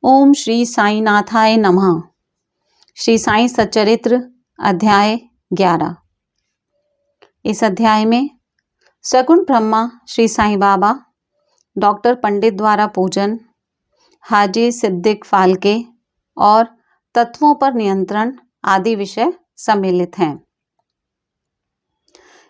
ओम श्री साईनाथाय नमः। श्री साईं सच्चरित्र अध्याय 11। इस अध्याय में सगुण ब्रह्मा श्री साईं बाबा, डॉक्टर पंडित द्वारा पूजन, हाजी सिद्दीक फाल्के और तत्वों पर नियंत्रण आदि विषय सम्मिलित हैं।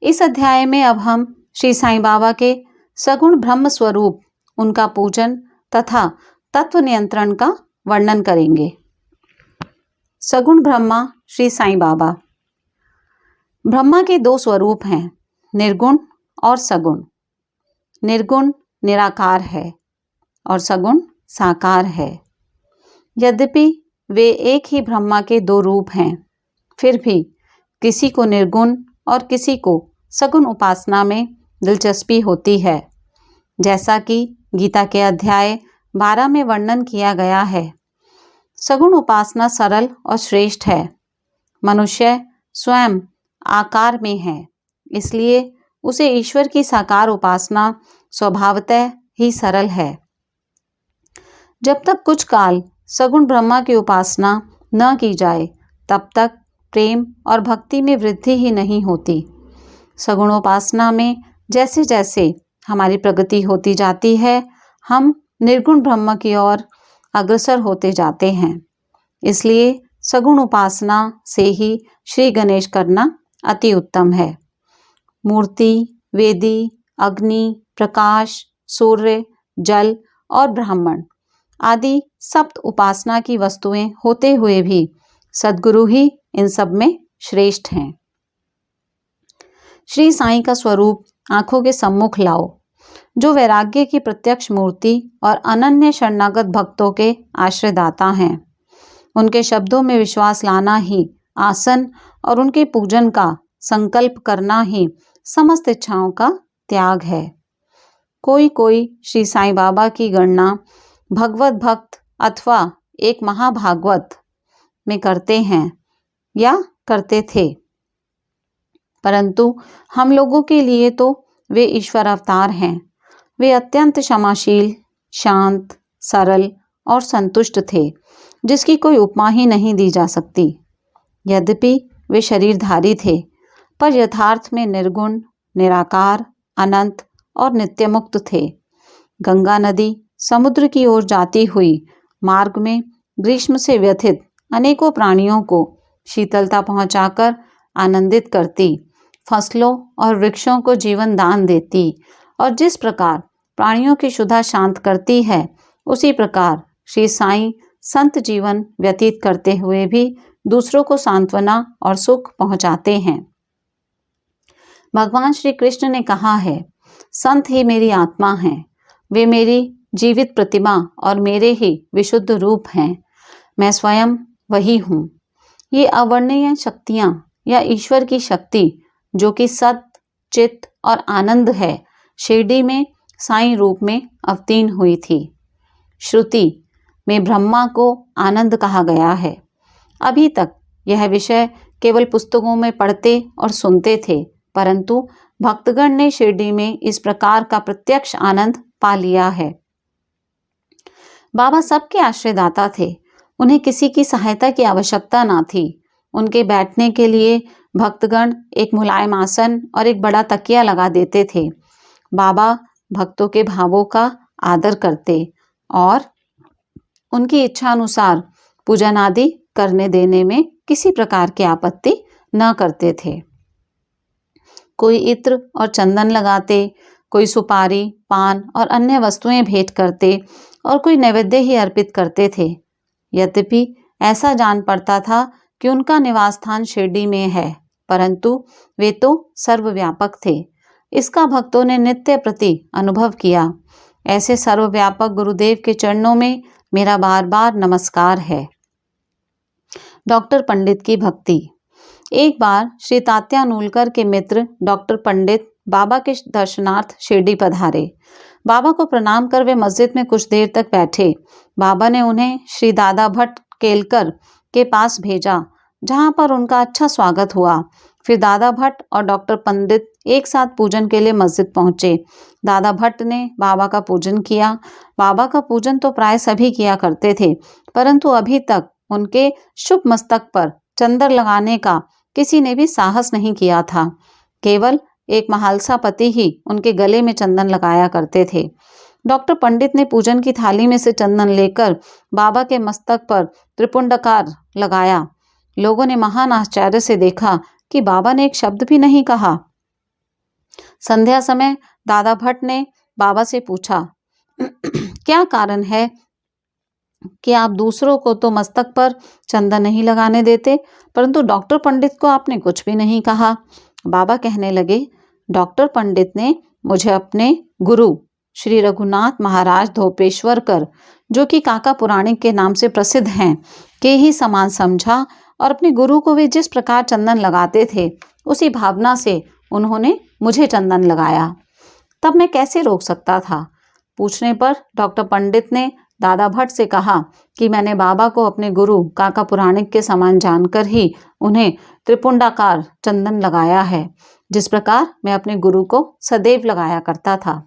इस अध्याय में अब हम श्री साईं बाबा के सगुण ब्रह्म स्वरूप, उनका पूजन तथा तत्व नियंत्रण का वर्णन करेंगे। सगुण ब्रह्मा श्री साईं बाबा। ब्रह्मा के दो स्वरूप हैं, निर्गुण और सगुण। निर्गुण निराकार है और सगुण साकार है। यद्यपि वे एक ही ब्रह्मा के दो रूप हैं, फिर भी किसी को निर्गुण और किसी को सगुण उपासना में दिलचस्पी होती है। जैसा कि गीता के अध्याय 12 में वर्णन किया गया है, सगुण उपासना सरल और श्रेष्ठ है। मनुष्य स्वयं आकार में है, इसलिए उसे ईश्वर की साकार उपासना स्वभावतः ही सरल है। जब तक कुछ काल सगुण ब्रह्मा की उपासना न की जाए, तब तक प्रेम और भक्ति में वृद्धि ही नहीं होती। सगुण उपासना में जैसे जैसे हमारी प्रगति होती जाती है, हम निर्गुण ब्रह्म की ओर अग्रसर होते जाते हैं। इसलिए सगुण उपासना से ही श्री गणेश करना अति उत्तम है। मूर्ति, वेदी, अग्नि, प्रकाश, सूर्य, जल और ब्राह्मण आदि सप्त उपासना की वस्तुएं होते हुए भी सद्गुरु ही इन सब में श्रेष्ठ हैं। श्री साईं का स्वरूप आंखों के सम्मुख लाओ, जो वैराग्य की प्रत्यक्ष मूर्ति और अनन्य शरणागत भक्तों के आश्रयदाता हैं। उनके शब्दों में विश्वास लाना ही आसन और उनके पूजन का संकल्प करना ही समस्त इच्छाओं का त्याग है। कोई कोई श्री साईं बाबा की गणना भगवत भक्त अथवा एक महाभागवत में करते हैं या करते थे, परंतु हम लोगों के लिए तो वे ईश्वर अवतार हैं। वे अत्यंत क्षमाशील, शांत, सरल और संतुष्ट थे, जिसकी कोई उपमा ही नहीं दी जा सकती। यद्यपि वे शरीरधारी थे, पर यथार्थ में निर्गुण, निराकार, अनंत और नित्य मुक्त थे। गंगा नदी समुद्र की ओर जाती हुई मार्ग में ग्रीष्म से व्यथित अनेकों प्राणियों को शीतलता पहुंचाकर आनंदित करती, फसलों और वृक्षों को जीवन दान देती और जिस प्रकार प्राणियों की क्षुधा शांत करती है, उसी प्रकार श्री साईं संत जीवन व्यतीत करते हुए भी दूसरों को सांत्वना और सुख पहुंचाते हैं। भगवान श्री कृष्ण ने कहा है, संत ही मेरी आत्मा हैं, वे मेरी जीवित प्रतिमा और मेरे ही विशुद्ध रूप हैं। मैं स्वयं वही हूँ। ये अवर्णनीय शक्तियाँ या ईश्वर की शक्ति, जो कि सत, चित और आनंद है, शिरडी में साईं रूप में अवतीर्ण हुई थी। श्रुति में ब्रह्मा को आनंद कहा गया है। अभी तक यह विषय केवल पुस्तकों में पढ़ते और सुनते थे, परंतु भक्तगण ने शिरडी में इस प्रकार का प्रत्यक्ष आनंद पा लिया है। बाबा सबके आश्रयदाता थे। उन्हें किसी की सहायता की आवश्यकता ना थी। उनके बैठने के लिए भक्तगण एक मुलायम आसन और एक बड़ा तकिया लगा देते थे। बाबा भक्तों के भावों का आदर करते और उनकी इच्छा अनुसार पूजन आदि करने देने में किसी प्रकार की आपत्ति न करते थे। कोई इत्र और चंदन लगाते, कोई सुपारी, पान और अन्य वस्तुएं भेंट करते और कोई नैवेद्य ही अर्पित करते थे। यद्यपि ऐसा जान पड़ता था कि उनका निवास स्थान शिरडी में है, परंतु वे तो सर्वव्यापक थे। इसका भक्तों ने नित्य प्रति अनुभव किया। ऐसे सर्वव्यापक गुरुदेव के चरणों में मेरा बार बार नमस्कार है। डॉक्टर पंडित की भक्ति। एक बार श्री तात्या नूलकर के मित्र डॉक्टर पंडित बाबा के दर्शनार्थ शिरडी पधारे। बाबा को प्रणाम कर वे मस्जिद में कुछ देर तक बैठे। बाबा ने उन्हें श्री दादा भट्ट केलकर के पास भेजा, जहां पर उनका अच्छा स्वागत हुआ। फिर दादा भट्ट और डॉक्टर पंडित एक साथ पूजन के लिए मस्जिद पहुंचे। दादा भट्ट ने बाबा का पूजन किया। बाबा का पूजन तो प्राय सभी किया करते थे, परंतु अभी तक उनके शुभ मस्तक पर चंदन लगाने का किसी ने भी साहस नहीं किया था। केवल एक महालसा पति ही उनके गले में चंदन लगाया करते थे। डॉक्टर पंडित ने पूजन की थाली में से चंदन लेकर बाबा के मस्तक पर त्रिपुंडाकार लगाया। लोगों ने महान आश्चर्य से देखा कि बाबा ने एक शब्द भी नहीं कहा। संध्या समय दादा भट्ट ने बाबा से पूछा, क्या कारण है कि आप दूसरों को तो मस्तक पर चंदन नहीं लगाने देते, परंतु डॉक्टर पंडित को आपने कुछ भी नहीं कहा। बाबा कहने लगे, डॉक्टर पंडित ने मुझे अपने गुरु श्री रघुनाथ महाराज धोपेश्वरकर, जो कि काका पुराणिक के नाम से प्रसिद्ध हैं, के ही समान समझा और अपने गुरु को वे जिस प्रकार चंदन लगाते थे उसी भावना से उन्होंने मुझे चंदन लगाया। तब मैं कैसे रोक सकता था? पूछने पर डॉक्टर पंडित ने दादा भट्ट से कहा कि मैंने बाबा को अपने गुरु काका पुराणिक के समान जानकर ही उन्हें त्रिपुंडाकार चंदन लगाया है, जिस प्रकार मैं अपने गुरु को सदैव लगाया करता था।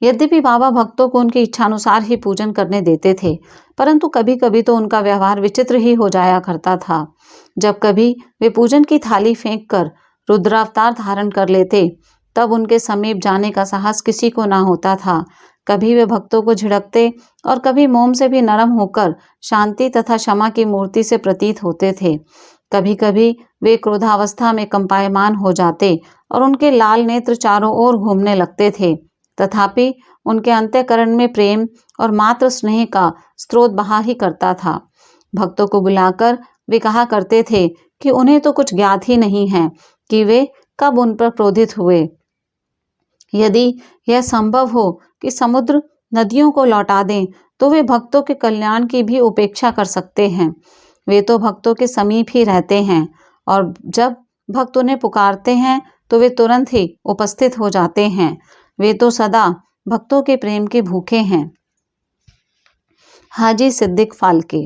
यद्यपि बाबा भक्तों को उनकी इच्छानुसार ही पूजन करने देते थे, परंतु कभी कभी तो उनका व्यवहार विचित्र ही हो जाया करता था। जब कभी वे पूजन की थाली फेंक कर रुद्रावतार धारण कर लेते, तब उनके समीप जाने का साहस किसी को ना होता था। कभी वे भक्तों को झिड़कते और कभी मोम से भी नरम होकर शांति तथा क्षमा की मूर्ति से प्रतीत होते थे। कभी कभी वे क्रोधावस्था में कंपायमान हो जाते और उनके लाल नेत्र चारों ओर घूमने लगते थे, तथापि उनके अंतःकरण में प्रेम और मात्र स्नेह का स्रोत बहा ही करता था। भक्तों को बुलाकर वे कहा करते थे कि उन्हें तो कुछ ज्ञात ही नहीं है कि वे कब उन पर क्रोधित हुए। यदि यह संभव हो कि समुद्र नदियों को लौटा दें, तो वे भक्तों के कल्याण की भी उपेक्षा कर सकते हैं। वे तो भक्तों के समीप ही रहते हैं और जब भक्त उन्हें पुकारते हैं तो वे तुरंत ही उपस्थित हो जाते हैं। वे तो सदा भक्तों के प्रेम के भूखे हैं। हाजी सिद्दीक फाल्के।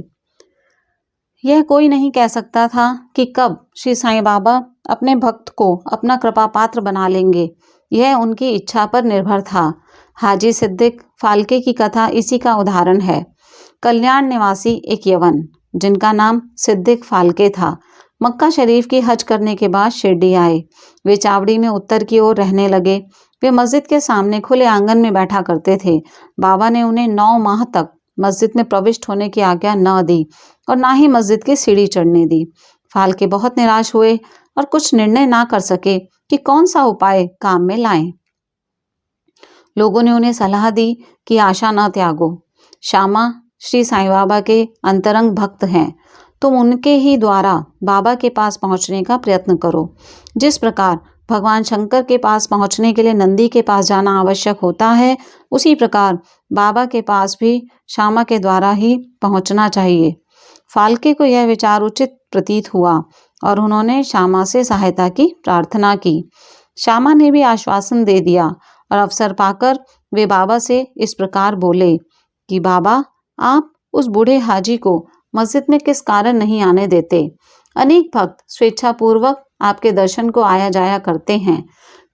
यह कोई नहीं कह सकता था कि कब श्री साईं बाबा अपने भक्त को अपना कृपा पात्र बना लेंगे। यह उनकी इच्छा पर निर्भर था। हाजी सिद्दीक फाल्के की कथा इसी का उदाहरण है। कल्याण निवासी एक यवन, जिनका नाम सिद्दीक फाल्के था, मक्का शरीफ की हज करने के बाद शिरडी आए। वे चावड़ी में उत्तर की ओर रहने लगे। वे मस्जिद के सामने खुले आंगन में बैठा करते थे। बाबा ने उन्हें 9 माह तक मस्जिद में प्रविष्ट होने की आज्ञा न दी और ना ही मस्जिद की सीढ़ी चढ़ने दी। फाल्के बहुत निराश हुए और कुछ निर्णय ना कर सके कि कौन सा उपाय काम में लाएं। लोगों ने उन्हें सलाह दी कि आशा न त्यागो। श्यामा श्री साईं बाबा के अंतरंग भक्त हैं, तुम उनके ही द्वारा बाबा के पास पहुंचने का प्रयत्न करो। जिस प्रकार भगवान शंकर के पास पहुंचने के लिए नंदी के पास जाना आवश्यक होता है, उसी प्रकार बाबा के पास भी श्यामा के द्वारा ही पहुंचना चाहिए। फाल्के को यह विचार उचित प्रतीत हुआ और उन्होंने श्यामा से सहायता की प्रार्थना की। श्यामा ने भी आश्वासन दे दिया और अवसर पाकर वे बाबा से इस प्रकार बोले कि बाबा, आप उस बूढ़े हाजी को मस्जिद में किस कारण नहीं आने देते? अनेक भक्त स्वेच्छापूर्वक आपके दर्शन को आया जाया करते हैं,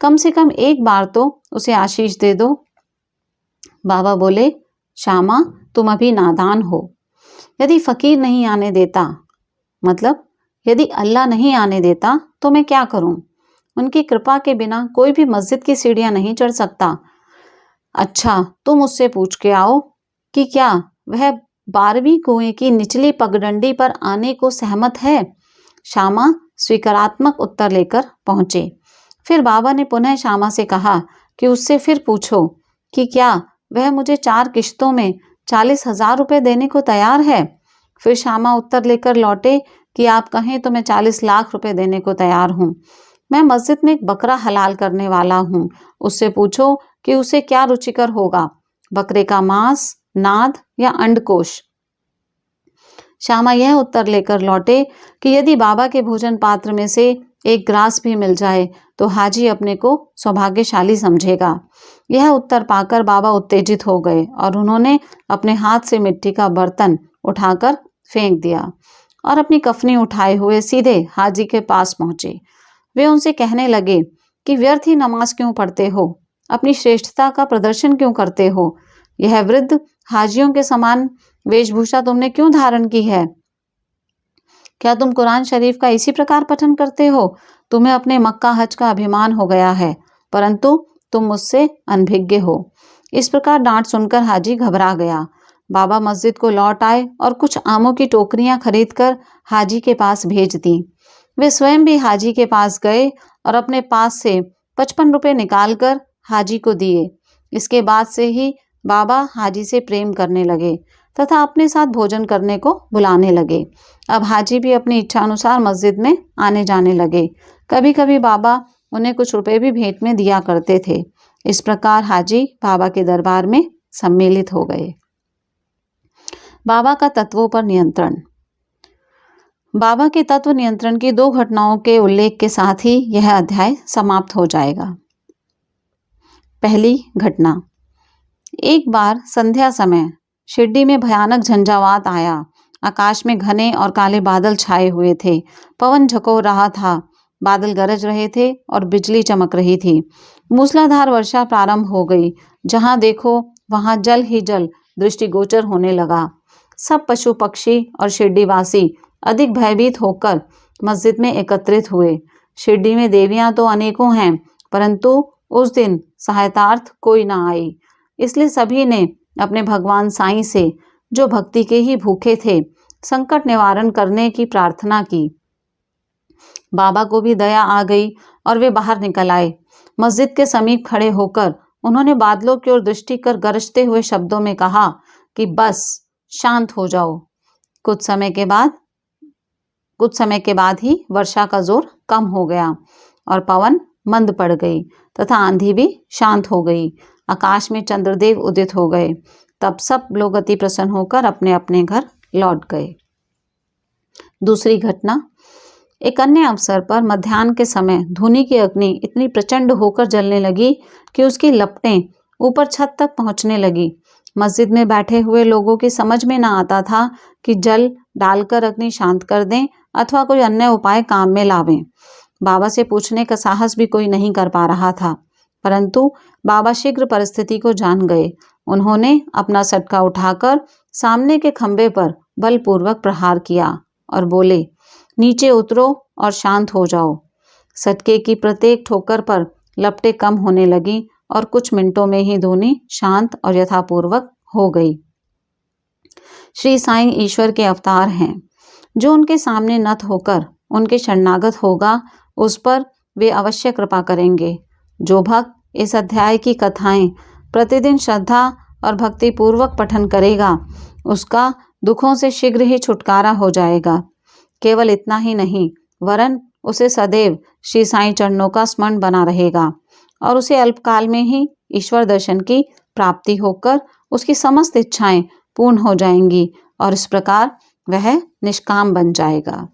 कम से कम एक बार तो उसे आशीष दे दो। बाबा बोले, श्यामा, तुम अभी नादान हो। यदि फकीर नहीं आने देता, मतलब यदि अल्लाह नहीं आने देता, तो मैं क्या करूं? उनकी कृपा के बिना कोई भी मस्जिद की सीढ़ियां नहीं चढ़ सकता। अच्छा, तुम उससे पूछ के आओ कि क्या वह 12वीं कुएं की निचली पगडंडी पर आने को सहमत है। श्यामा स्वीकारात्मक उत्तर लेकर पहुंचे। फिर बाबा ने पुनः श्यामा से कहा कि उससे फिर पूछो कि क्या वह मुझे 4 किश्तों में 40,000 रुपये देने को तैयार है। फिर श्यामा उत्तर लेकर लौटे कि आप कहें तो मैं 40 लाख रुपए देने को तैयार हूँ। मैं मस्जिद में एक बकरा हलाल करने वाला हूँ। उससे पूछो कि उसे क्या रुचिकर होगा, बकरे का मांस, नाद या अंडकोश। श्यामा यह उत्तर लेकर लौटे कि यदि बाबा के भोजन पात्र में से एक ग्रास भी मिल जाए तो हाजी अपने को सौभाग्यशाली समझेगा। यह उत्तर पाकर बाबा उत्तेजित हो गए और उन्होंने अपने हाथ से मिट्टी का बर्तन उठाकर फेंक दिया और अपनी कफनी उठाए हुए सीधे हाजी के पास पहुंचे। वे उनसे कहने लगे कि व्यर्थ ही नमाज क्यों पढ़ते हो, अपनी श्रेष्ठता का प्रदर्शन क्यों करते हो, यह वृद्ध हाजियों के समान वेशभूषा तुमने क्यों धारण की है? क्या तुम कुरान शरीफ का इसी प्रकार पठन करते हो? तुम्हें अपने मक्का हज का अभिमान हो गया है, परंतु तुम मुझसे अनभिज्ञ हो। इस प्रकार डांट सुनकर हाजी घबरा गया। बाबा मस्जिद को लौट आए और कुछ आमों की टोकरियां खरीदकर हाजी के पास भेज दी। वे स्वयं भी हाजी के पास गए और अपने पास से 55 रुपए निकालकर हाजी को दिए। इसके बाद से ही बाबा हाजी से प्रेम करने लगे तथा अपने साथ भोजन करने को बुलाने लगे। अब हाजी भी अपनी इच्छा अनुसार मस्जिद में आने जाने लगे। कभी कभी बाबा उन्हें कुछ रुपए भी भेंट में दिया करते थे। इस प्रकार हाजी बाबा के दरबार में सम्मिलित हो गए। बाबा का तत्वों पर नियंत्रण। बाबा के तत्व नियंत्रण की 2 घटनाओं के उल्लेख के साथ ही यह अध्याय समाप्त हो जाएगा। पहली घटना, एक बार संध्या समय शिरडी में भयानक झंझावात आया। आकाश में घने और काले बादल छाए हुए थे। पवन झकोर रहा था, बादल गरज रहे थे और बिजली चमक रही थी। मूसलाधार वर्षा प्रारंभ हो गई। जहां देखो वहां जल ही जल दृष्टिगोचर होने लगा। सब पशु पक्षी और शिरडीवासी अधिक भयभीत होकर मस्जिद में एकत्रित हुए। शिरडी में देवियां तो अनेकों हैं, परंतु उस दिन सहायतार्थ कोई ना आई। इसलिए सभी ने अपने भगवान साईं से, जो भक्ति के ही भूखे थे, संकट निवारण करने की प्रार्थना की। बाबा को भी दया आ गई और वे बाहर निकल आए। मस्जिद के समीप खड़े होकर उन्होंने बादलों की ओर दृष्टि कर गरजते हुए शब्दों में कहा कि बस शांत हो जाओ। कुछ समय के बाद ही वर्षा का जोर कम हो गया और पवन मंद पड़ गई तथा आंधी भी शांत हो गई। आकाश में चंद्रदेव उदित हो गए। तब सब लोग अति प्रसन्न होकर अपने अपने घर लौट गए। दूसरी घटना, एक अन्य अवसर पर मध्याह्न के समय धूनी की अग्नि इतनी प्रचंड होकर जलने लगी कि उसकी लपटें ऊपर छत तक पहुंचने लगी। मस्जिद में बैठे हुए लोगों की समझ में न आता था कि जल डालकर अग्नि शांत कर दें अथवा कोई अन्य उपाय काम में लावें। बाबा से पूछने का साहस भी कोई नहीं कर पा रहा था, परंतु बाबा शीघ्र परिस्थिति को जान गए। उन्होंने अपना सटका उठाकर सामने के खंबे पर बलपूर्वक प्रहार किया और बोले, नीचे उतरो और शांत हो जाओ। सटके की प्रत्येक ठोकर पर लपटें कम होने लगी और कुछ मिनटों में ही धूनी शांत और यथापूर्वक हो गई। श्री साईं ईश्वर के अवतार हैं। जो उनके सामने नत होकर उनके शरणागत होगा, उस पर वे अवश्य कृपा करेंगे। जो भक्त इस अध्याय की कथाएं प्रतिदिन श्रद्धा और भक्ति पूर्वक पठन करेगा, उसका दुखों से शीघ्र ही छुटकारा हो जाएगा। केवल इतना ही नहीं, वरन उसे सदैव श्री साईं चरणों का स्मरण बना रहेगा और उसे अल्पकाल में ही ईश्वर दर्शन की प्राप्ति होकर उसकी समस्त इच्छाएं पूर्ण हो जाएंगी और इस प्रकार वह निष्काम बन जाएगा।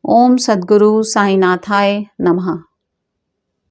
ओम सद्गुरु साईनाथाय नमः।